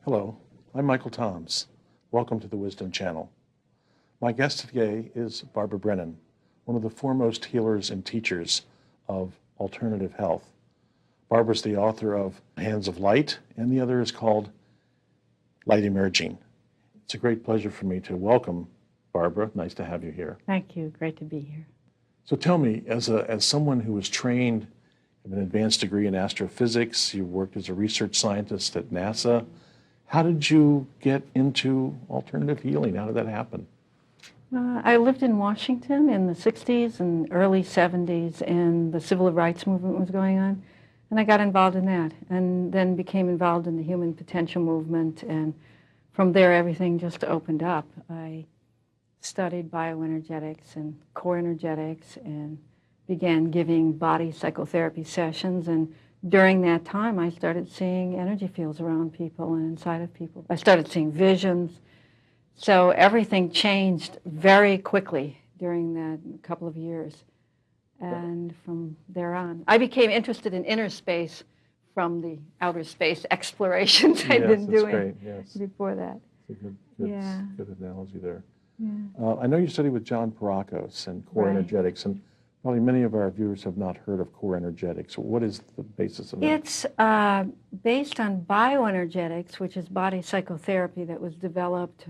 Hello, I'm Michael Toms. Welcome to the Wisdom Channel. My guest today is Barbara Brennan, one of the foremost healers and teachers of alternative health. Barbara's the author of Hands of Light, and the other is called Light Emerging. It's a great pleasure for me to welcome Barbara. Nice to have you here. Thank you. Great to be here. So tell me, as someone who was trained in an advanced degree in astrophysics, you worked as a research scientist at NASA, how did you get into alternative healing? How did that happen? I lived in Washington in the 60s and early 70s, and the civil rights movement was going on. And I got involved in that, and then became involved in the human potential movement. And from there, everything just opened up. I studied bioenergetics and core energetics and began giving body psychotherapy sessions. And during that time, I started seeing energy fields around people and inside of people. I started seeing visions. So everything changed very quickly during that couple of years. And from there on, I became interested in inner space from the outer space explorations I'd been doing before that. It's a good analogy there. Yeah. I know you studied with John Parakos and core energetics, and probably many of our viewers have not heard of core energetics. What is the basis of that? It's based on bioenergetics, which is body psychotherapy that was developed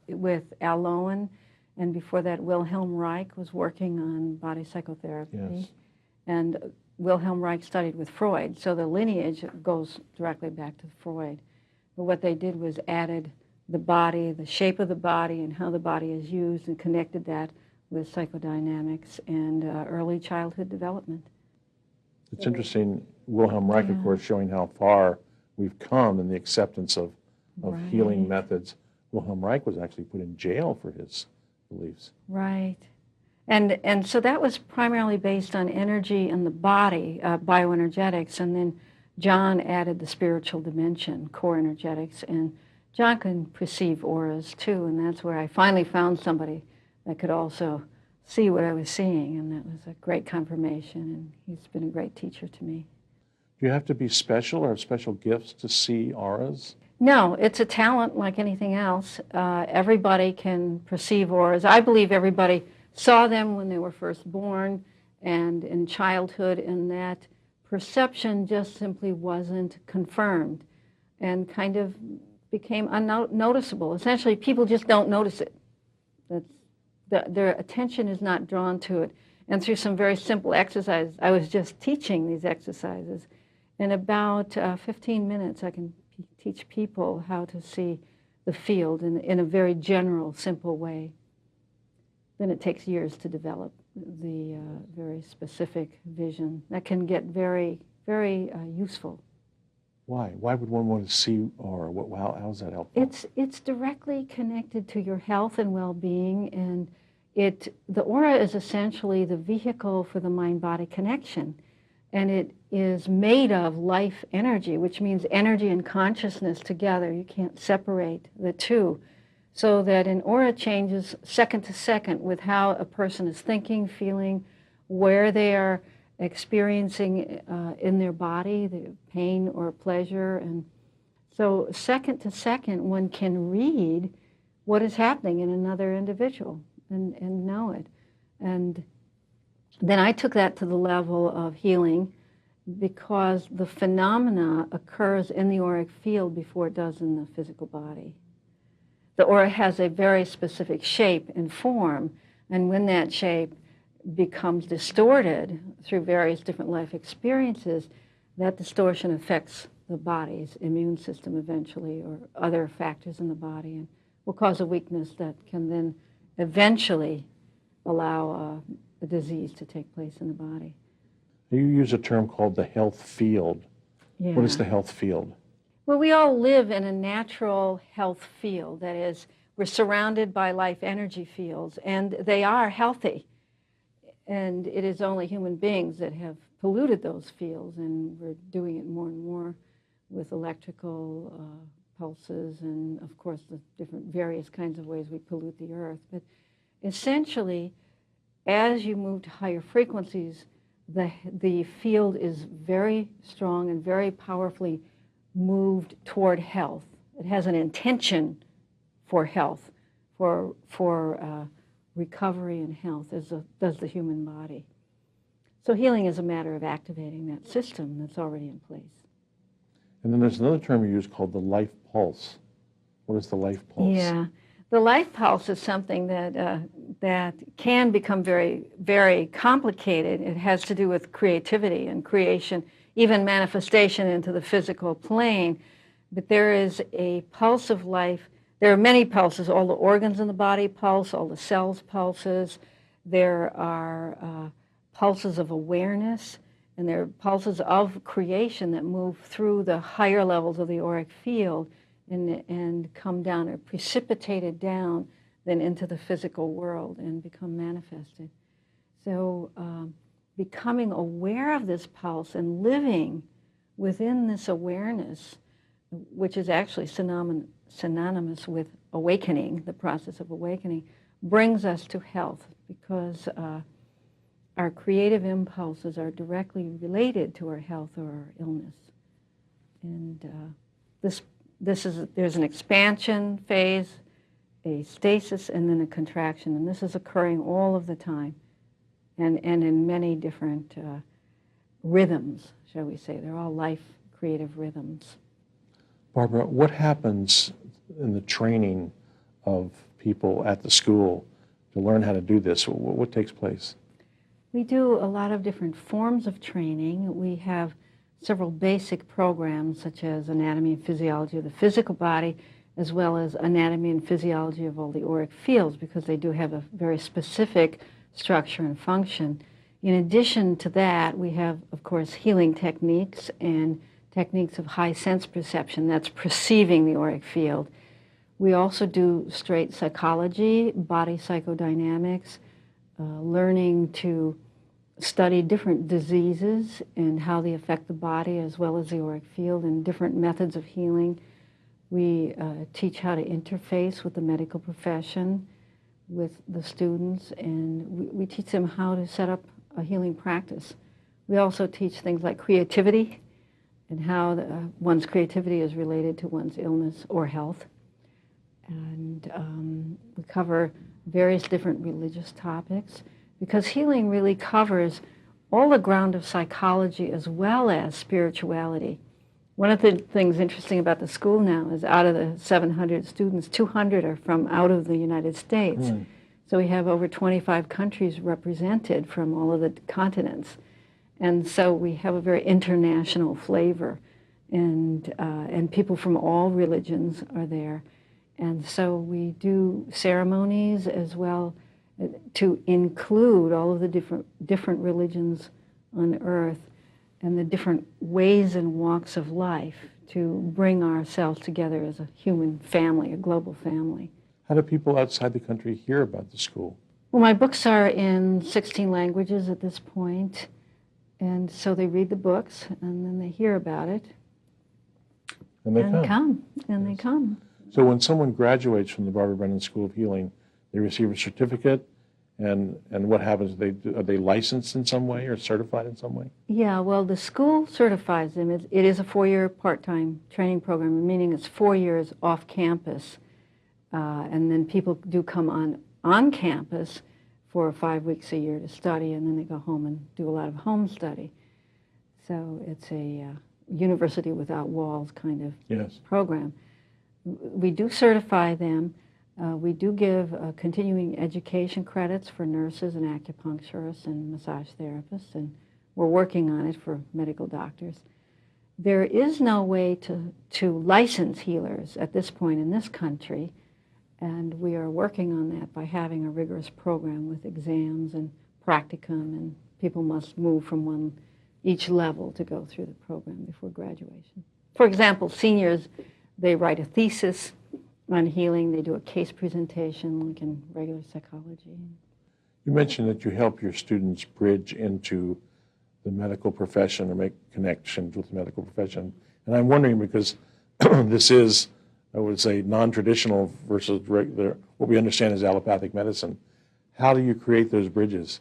with Al Lowen, and before that Wilhelm Reich was working on body psychotherapy. Yes. And Wilhelm Reich studied with Freud, so the lineage goes directly back to Freud. But what they did was added the body, the shape of the body, and how the body is used, and connected that with psychodynamics and early childhood development. It's interesting, Wilhelm Reich, of course, showing how far we've come in the acceptance of healing methods. Wilhelm Reich was actually put in jail for his beliefs. Right. And so that was primarily based on energy and the body, bioenergetics, and then John added the spiritual dimension, core energetics, and John can perceive auras too, and that's where I finally found somebody that could also see what I was seeing, and that was a great confirmation, and he's been a great teacher to me. Do you have to be special or have special gifts to see auras? No, it's a talent like anything else. Everybody can perceive auras. I believe everybody saw them when they were first born and in childhood, and that perception just simply wasn't confirmed and kind of became unnoticeable. Essentially, people just don't notice it. Their attention is not drawn to it. And through some very simple exercises, I was just teaching these exercises. In about 15 minutes, I can teach people how to see the field in a very general, simple way. Then it takes years to develop the very specific vision that can get very, very useful. Why? Why would one want to see aura? How is that helpful? It's directly connected to your health and well-being, and the aura is essentially the vehicle for the mind-body connection, and it is made of life energy, which means energy and consciousness together. You can't separate the two, so that an aura changes second to second with how a person is thinking, feeling, where they are experiencing in their body, the pain or pleasure. And so second to second, one can read what is happening in another individual and know it. And then I took that to the level of healing, because the phenomena occurs in the auric field before it does in the physical body. The aura has a very specific shape and form, and when that shape becomes distorted through various different life experiences, that distortion affects the body's immune system eventually, or other factors in the body, and will cause a weakness that can then eventually allow a disease to take place in the body. You use a term called the health field. Yeah. What is the health field? Well, we all live in a natural health field. That is, we're surrounded by life energy fields, and they are healthy. And it is only human beings that have polluted those fields, and we're doing it more and more with electrical pulses and, of course, the different various kinds of ways we pollute the earth. But essentially, as you move to higher frequencies, the field is very strong and very powerfully moved toward health. It has an intention for health, for recovery and health, as does the human body. So healing is a matter of activating that system that's already in place. And then there's another term you use called the life pulse. What is the life pulse? Yeah, the life pulse is something that can become very, very complicated. It has to do with creativity and creation, even manifestation into the physical plane. But there is a pulse of life. There are many pulses. All the organs in the body pulse, all the cells pulses. There are pulses of awareness, and there are pulses of creation that move through the higher levels of the auric field and come down, or precipitated down, then into the physical world and become manifested. So becoming aware of this pulse and living within this awareness, which is actually synonymous with awakening, the process of awakening, brings us to health, because our creative impulses are directly related to our health or our illness. And there's an expansion phase, a stasis, and then a contraction. And this is occurring all of the time, and in many different rhythms, shall we say. They're all life creative rhythms. Barbara, what happens in the training of people at the school to learn how to do this? What takes place? We do a lot of different forms of training. We have several basic programs, such as anatomy and physiology of the physical body, as well as anatomy and physiology of all the auric fields, because they do have a very specific structure and function. In addition to that, we have, of course, healing techniques and techniques of high sense perception. That's perceiving the auric field. We also do straight psychology, body psychodynamics, learning to study different diseases and how they affect the body as well as the auric field, and different methods of healing. We teach how to interface with the medical profession, with the students, and we teach them how to set up a healing practice. We also teach things like creativity and how one's creativity is related to one's illness or health. And we cover various different religious topics, because healing really covers all the ground of psychology as well as spirituality. One of the things interesting about the school now is, out of the 700 students, 200 are from out of the United States. Mm. So we have over 25 countries represented from all of the continents. And so we have a very international flavor, and people from all religions are there. And so we do ceremonies as well to include all of the different religions on earth and the different ways and walks of life, to bring ourselves together as a human family, a global family. How do people outside the country hear about the school? Well, my books are in 16 languages at this point, and so they read the books and then they hear about it. And they come. They come. So when someone graduates from the Barbara Brennan School of Healing, they receive a certificate, and what happens? Are they licensed in some way or certified in some way? Yeah, well, the school certifies them. It is a 4-year part-time training program, meaning it's 4 years off campus. And then people do come on campus for 5 weeks a year to study, and then they go home and do a lot of home study. So it's a university without walls kind of program. We do certify them. We do give continuing education credits for nurses and acupuncturists and massage therapists, and we're working on it for medical doctors. There is no way to license healers at this point in this country, and we are working on that by having a rigorous program with exams and practicum, and people must move from each level to go through the program before graduation. For example, seniors, they write a thesis on healing. They do a case presentation like in regular psychology. You mentioned that you help your students bridge into the medical profession or make connections with the medical profession. And I'm wondering, because this is, I would say, non-traditional versus regular, what we understand as allopathic medicine. How do you create those bridges?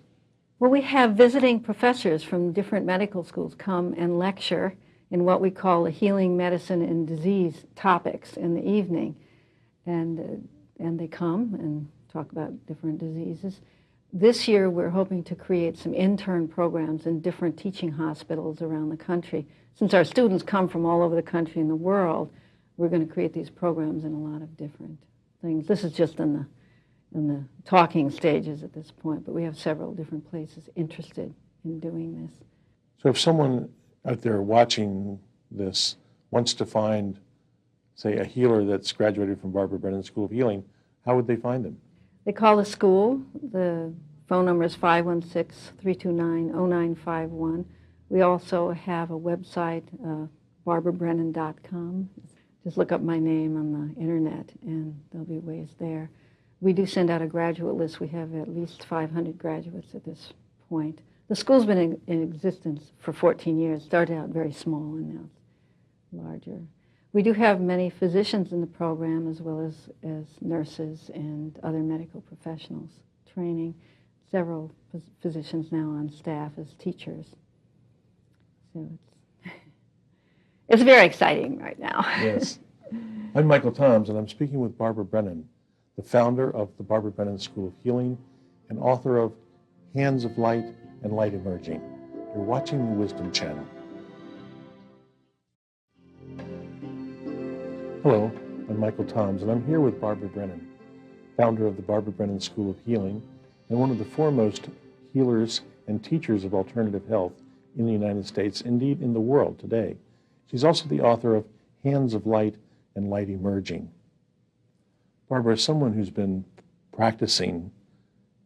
Well, we have visiting professors from different medical schools come and lecture in what we call the healing, medicine, and disease topics in the evening. And they come and talk about different diseases. This year, we're hoping to create some intern programs in different teaching hospitals around the country. Since our students come from all over the country and the world, we're going to create these programs in a lot of different things. This is just in the talking stages at this point, but we have several different places interested in doing this. So if someone out there watching this wants to find, say, a healer that's graduated from Barbara Brennan School of Healing, how would they find them? They call the school. The phone number is 516-329-0951. We also have a website, barbarabrennan.com. Just look up my name on the internet and there'll be ways there. We do send out a graduate list. We have at least 500 graduates at this point. The school's been in existence for 14 years. Started out very small and now it's larger. We do have many physicians in the program as well as nurses and other medical professionals training. Several physicians now on staff as teachers. So it's very exciting right now. Yes. I'm Michael Toms, and I'm speaking with Barbara Brennan, the founder of the Barbara Brennan School of Healing and author of Hands of Light and Light Emerging. You're watching the Wisdom Channel. Hello, I'm Michael Toms, and I'm here with Barbara Brennan, founder of the Barbara Brennan School of Healing and one of the foremost healers and teachers of alternative health in the United States, indeed in the world today. She's also the author of Hands of Light and Light Emerging. Barbara, as someone who's been practicing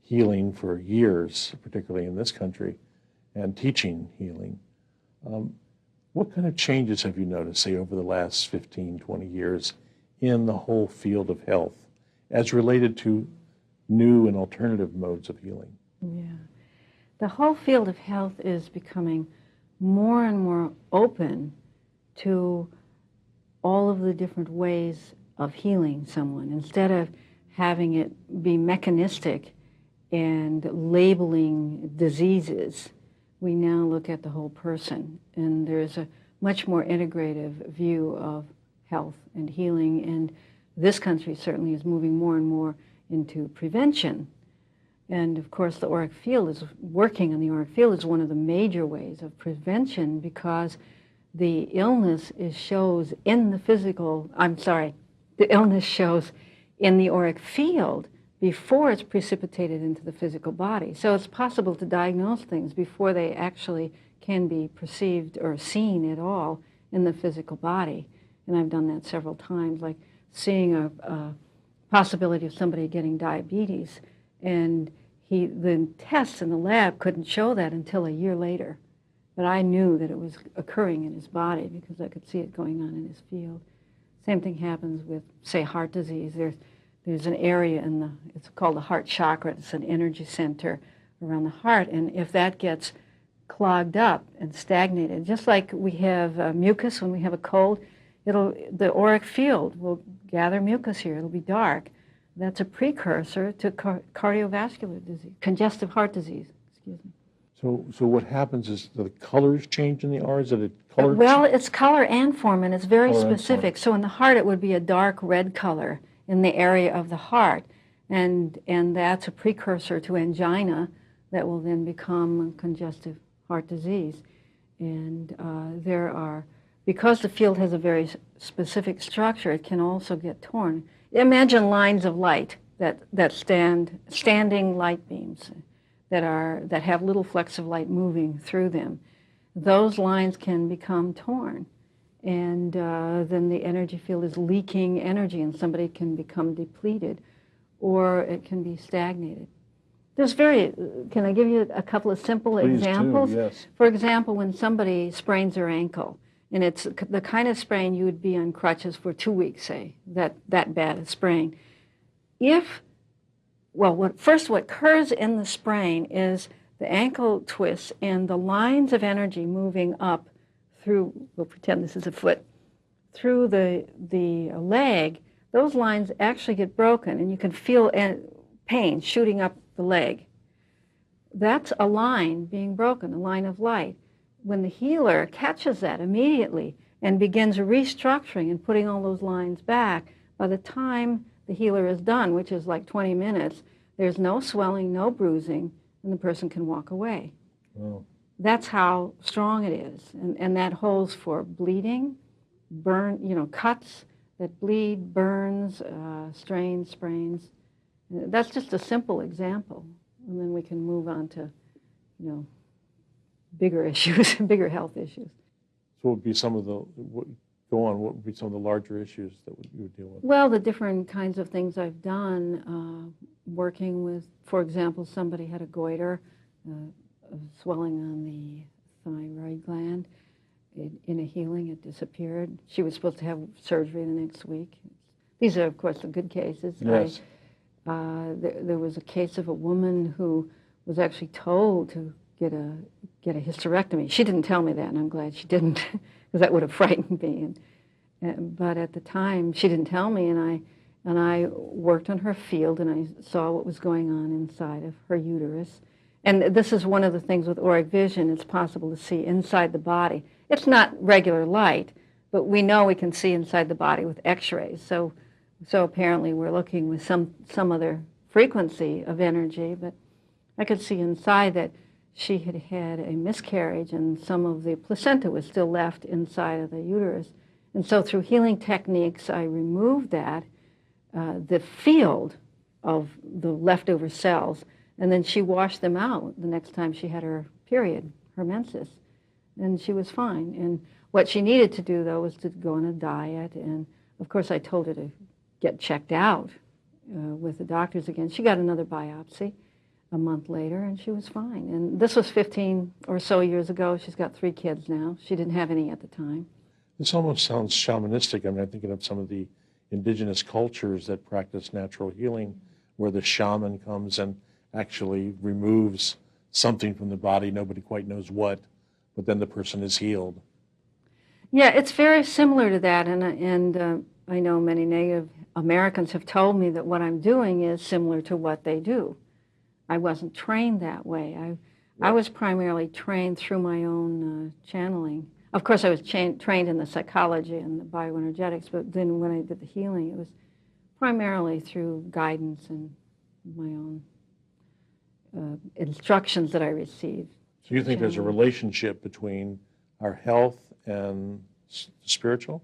healing for years, particularly in this country, and teaching healing, what kind of changes have you noticed, say, over the last 15, 20 years in the whole field of health as related to new and alternative modes of healing? Yeah. The whole field of health is becoming more and more open to all of the different ways of healing someone. Instead of having it be mechanistic and labeling diseases, we now look at the whole person. And there's a much more integrative view of health and healing. And this country certainly is moving more and more into prevention. And of course, the auric field is working on the auric field is one of the major ways of prevention because the illness shows in the illness shows in the auric field before it's precipitated into the physical body. So it's possible to diagnose things before they actually can be perceived or seen at all in the physical body. And I've done that several times, like seeing a possibility of somebody getting diabetes, and the tests in the lab couldn't show that until a year later. But I knew that it was occurring in his body because I could see it going on in his field. Same thing happens with, say, heart disease. There's an area it's called the Heart Chakra. It's an energy center around the heart, and if that gets clogged up and stagnated, just like we have mucus when we have a cold, the auric field will gather mucus here. It'll be dark. That's a precursor to cardiovascular disease, congestive heart disease. Excuse me. So what happens is the colors change in the aura? Is it a color? Well, it's color and form, and it's very Color and specific. So in the heart, it would be a dark red color in the area of the heart, and that's a precursor to angina that will then become congestive heart disease. And because the field has a very specific structure, it can also get torn. Imagine lines of light standing light beams that have little flecks of light moving through them. Those lines can become torn, and then the energy field is leaking energy, and somebody can become depleted, or it can be stagnated. Can I give you a couple of simple examples? Please do, yes. For example, when somebody sprains their ankle, and it's the kind of sprain you would be on crutches for 2 weeks, say, that bad a sprain. What occurs in the sprain is the ankle twists and the lines of energy moving up through, we'll pretend this is a foot, through the leg, those lines actually get broken and you can feel pain shooting up the leg. That's a line being broken, a line of light. when the healer catches that immediately and begins restructuring and putting all those lines back, by the time the healer is done, which is like 20 minutes, there's no swelling, no bruising, and the person can walk away. Wow. That's how strong it is. And that holds for bleeding, burn, cuts that bleed, burns, strains, sprains. That's just a simple example. And then we can move on to, bigger issues, bigger health issues. So what would be some of the, what would be some of the larger issues that you would deal with? Well, the different kinds of things I've done, working with, for example, somebody had a goiter, swelling on the thyroid gland. In a healing, it disappeared. She was supposed to have surgery the next week. These are, of course, the good cases. Yes. There was a case of a woman who was actually told to get a hysterectomy. She didn't tell me that, and I'm glad she didn't, because that would have frightened me. But at the time, she didn't tell me, and I worked on her field, and I saw what was going on inside of her uterus. And this is one of the things with auric vision. It's possible to see inside the body. It's not regular light, but we know we can see inside the body with X-rays. So apparently we're looking with some other frequency of energy, but I could see inside that she had had a miscarriage and some of the placenta was still left inside of the uterus. And so through healing techniques, I removed that, the field of the leftover cells, and then she washed them out the next time she had her period, her menses, and she was fine. And what she needed to do, though, was to go on a diet, and of course I told her to get checked out with the doctors again. She got another biopsy a month later, and she was fine. And this was 15 or so years ago. She's got 3 kids now. She didn't have any at the time. This almost sounds shamanistic. I mean, I'm thinking of some of the indigenous cultures that practice natural healing, where the shaman comes and actually removes something from the body, nobody quite knows what, but then the person is healed. Yeah, it's very similar to that, and I know many Native Americans have told me that what I'm doing is similar to what they do. I wasn't trained that way. I was primarily trained through my own channeling. Of course, I was trained in the psychology and the bioenergetics, but then when I did the healing, it was primarily through guidance and my own instructions that I received. So you think there's a relationship between our health and spiritual?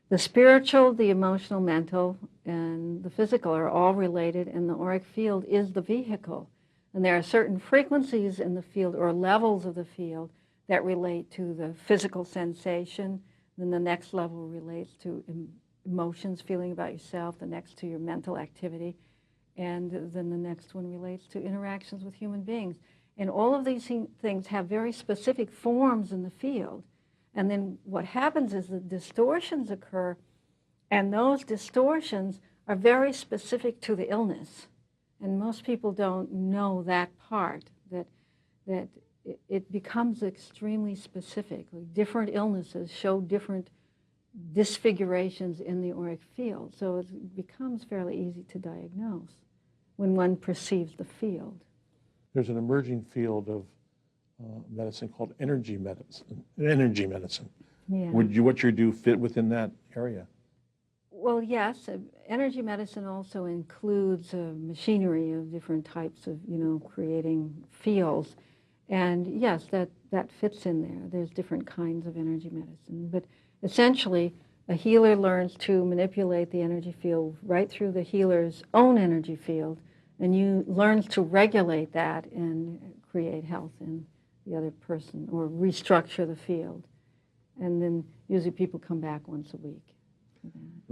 The spiritual, the emotional, mental, and the physical are all related, and the auric field is the vehicle. And there are certain frequencies in the field or levels of the field that relate to the physical sensation. Then the next level relates to emotions, feeling about yourself, the next to your mental activity, and then the next one relates to interactions with human beings. And all of these things have very specific forms in the field. And then what happens is the distortions occur, and those distortions are very specific to the illness. And most people don't know that part, that it becomes extremely specific. Like different illnesses show different disfigurations in the auric field. So it becomes fairly easy to diagnose when one perceives the field. There's an emerging field of medicine called energy medicine. Energy medicine. Yeah. Would what you do fit within that area? Well, yes. Energy medicine also includes machinery of different types of, creating fields. And yes, that fits in there. There's different kinds of energy medicine. But essentially, a healer learns to manipulate the energy field right through the healer's own energy field, and you learns to regulate that and create health in the other person or restructure the field. And then usually people come back once a week.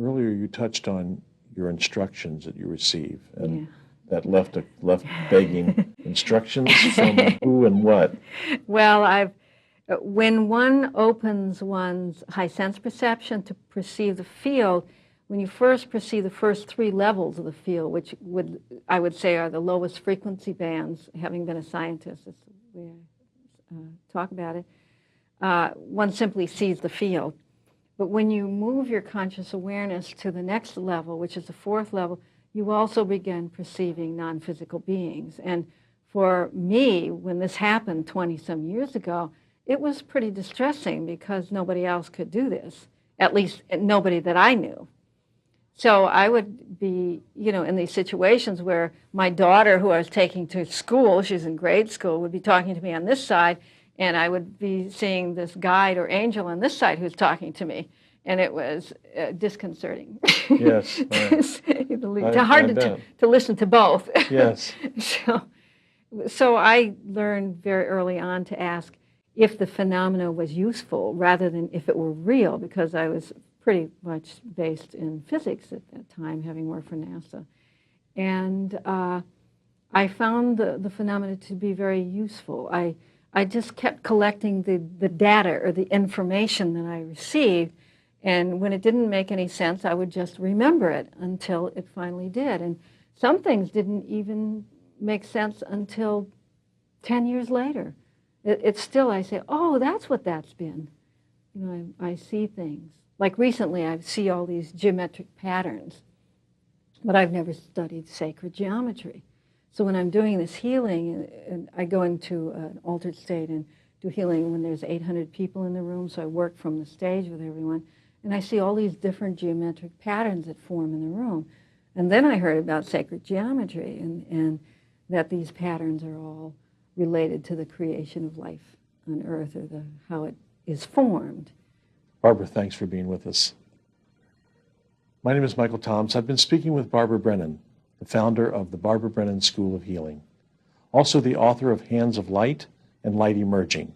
Earlier you touched on your instructions that you receive, and Yeah. that left begging. Instructions from who and what? Well, when one opens one's high sense perception to perceive the field, when you first perceive the first 3 levels of the field, which I would say are the lowest frequency bands, having been a scientist, that's the way I talk about it, one simply sees the field. But when you move your conscious awareness to the next level, which is the 4th level, you also begin perceiving non-physical beings. And for me, when this happened 20-some years ago, it was pretty distressing because nobody else could do this, at least nobody that I knew. So I would be, in these situations where my daughter, who I was taking to school, she's in grade school, would be talking to me on this side, and I would be seeing this guide or angel on this side who's talking to me. And it was disconcerting. Yes. Hard to listen to both. Yes. So I learned very early on to ask if the phenomena was useful rather than if it were real, because I was pretty much based in physics at that time, having worked for NASA. And I found the phenomena to be very useful. I just kept collecting the data or the information that I received, and when it didn't make any sense, I would just remember it until it finally did. And some things didn't even make sense until 10 years later. It's still, I say, oh, that's what that's been. I see things. Like recently, I see all these geometric patterns, but I've never studied sacred geometry. So when I'm doing this healing, and I go into an altered state and do healing when there's 800 people in the room, so I work from the stage with everyone, and I see all these different geometric patterns that form in the room. And then I heard about sacred geometry and that these patterns are all related to the creation of life on Earth, or how it is formed. Barbara, thanks for being with us. My name is Michael Toms. I've been speaking with Barbara Brennan, the founder of the Barbara Brennan School of Healing, also the author of Hands of Light and Light Emerging.